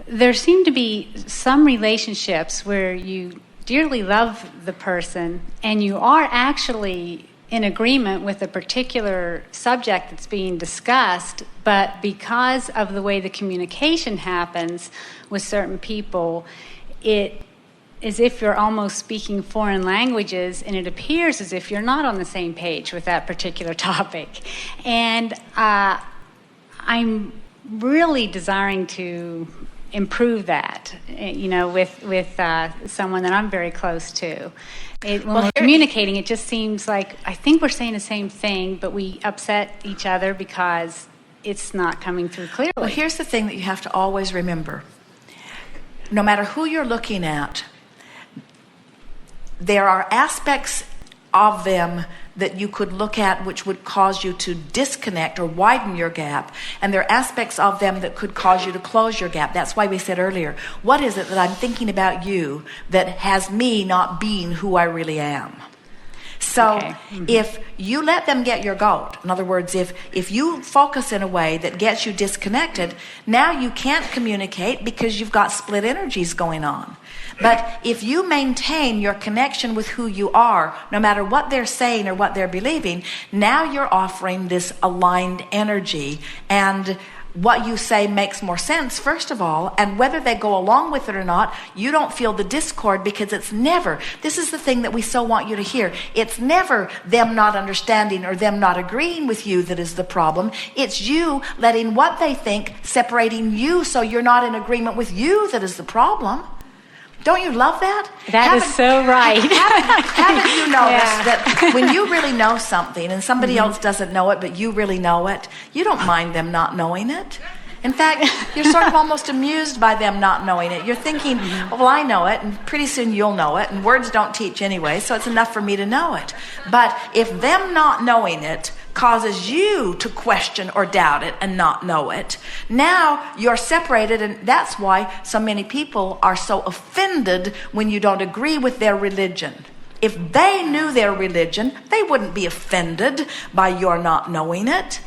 there seem to be some relationships where you dearly love the person and you are actually in agreement with a particular subject that's being discussed, but because of the way the communication happens with certain people, it is if you're almost speaking foreign languages, and it appears as if you're not on the same page with that particular topic. And I'm really desiring to improve that, with someone that I'm very close to. When we're communicating, it just seems like I think we're saying the same thing, but we upset each other because it's not coming through clearly. Well, here's the thing that you have to always remember. No matter who you're looking at, there are aspects of them that you could look at which would cause you to disconnect or widen your gap, and there are aspects of them that could cause you to close your gap. That's why we said earlier, what is it that I'm thinking about you that has me not being who I really am? So if you let them get your goat, in other words, if you focus in a way that gets you disconnected, now you can't communicate because you've got split energies going on. But if you maintain your connection with who you are, no matter what they're saying or what they're believing, now you're offering this aligned energy, and what you say makes more sense, first of all, and whether they go along with it or not, you don't feel the discord, because it's never, this is the thing that we so want you to hear, it's never them not understanding or them not agreeing with you that is the problem. It's you letting what they think separating you so you're not in agreement with you that is the problem. Don't you love that? That is so right. Haven't you noticed that when you really know something and somebody else doesn't know it, but you really know it, you don't mind them not knowing it? In fact, you're sort of almost amused by them not knowing it. You're thinking, well, I know it, and pretty soon you'll know it, and words don't teach anyway, so it's enough for me to know it. But if them not knowing it causes you to question or doubt it and not know it, now you're separated, and that's why so many people are so offended when you don't agree with their religion. If they knew their religion, they wouldn't be offended by your not knowing it.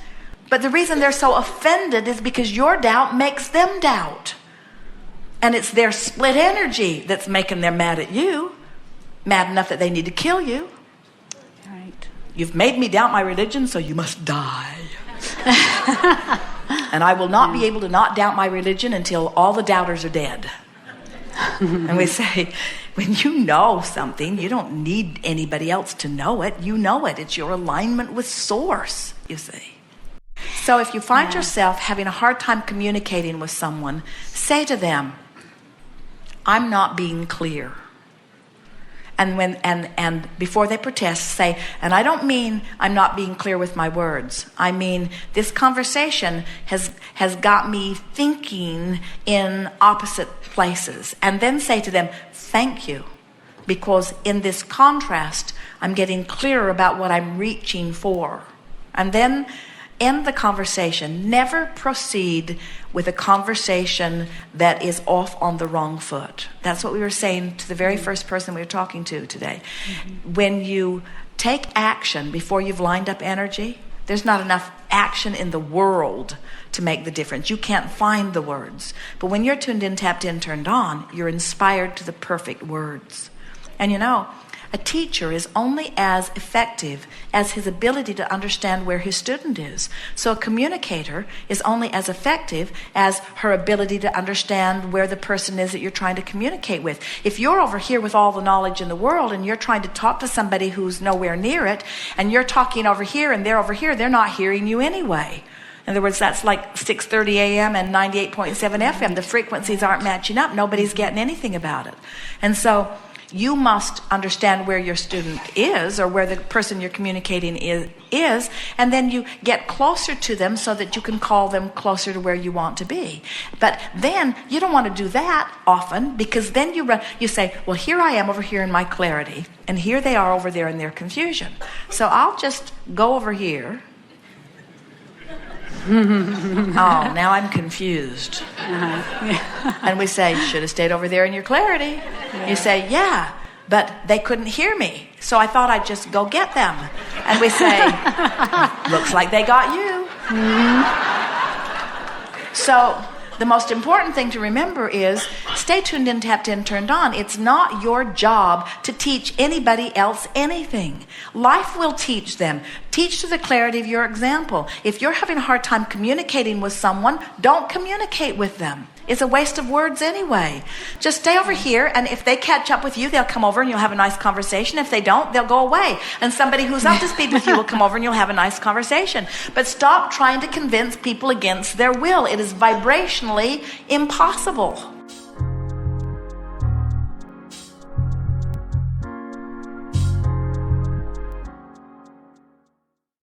But the reason they're so offended is because your doubt makes them doubt. And it's their split energy that's making them mad at you, mad enough that they need to kill you. Right. You've made me doubt my religion, so you must die. And I will not be able to not doubt my religion until all the doubters are dead. And we say, when you know something, you don't need anybody else to know it. You know it. It's your alignment with Source, you see. So if you find yourself having a hard time communicating with someone, say to them, I'm not being clear. And before they protest, say, and I don't mean I'm not being clear with my words. I mean, this conversation has got me thinking in opposite places. And then say to them, thank you. Because in this contrast, I'm getting clearer about what I'm reaching for. And then end the conversation. Never proceed with a conversation that is off on the wrong foot. That's what we were saying to the very first person we were talking to today. When you take action before you've lined up energy, there's not enough action in the world to make the difference. You can't find the words. But when you're tuned in, tapped in, turned on, you're inspired to the perfect words. And you know, a teacher is only as effective as his ability to understand where his student is. So a communicator is only as effective as her ability to understand where the person is that you're trying to communicate with. If you're over here with all the knowledge in the world and you're trying to talk to somebody who's nowhere near it, and you're talking over here and they're over here, they're not hearing you anyway. In other words, that's like 6:30 a.m. and 98.7 FM. The frequencies aren't matching up. Nobody's getting anything about it. And so you must understand where your student is, or where the person you're communicating is, and then you get closer to them so that you can call them closer to where you want to be. But then you don't want to do that often, because then you say, well, here I am over here in my clarity, and here they are over there in their confusion. So I'll just go over here. Oh, now I'm confused. And we say, should have stayed over there in your clarity. You say, yeah, but they couldn't hear me, so I thought I'd just go get them. And we say, looks like they got you. So the most important thing to remember is stay tuned in, tapped in, turned on. It's not your job to teach anybody else anything. Life will teach them. Teach to the clarity of your example. If you're having a hard time communicating with someone, don't communicate with them. It's a waste of words anyway. Just stay over here, and if they catch up with you, they'll come over and you'll have a nice conversation. If they don't, they'll go away. And somebody who's up to speed with you will come over and you'll have a nice conversation. But stop trying to convince people against their will. It is vibrationally impossible.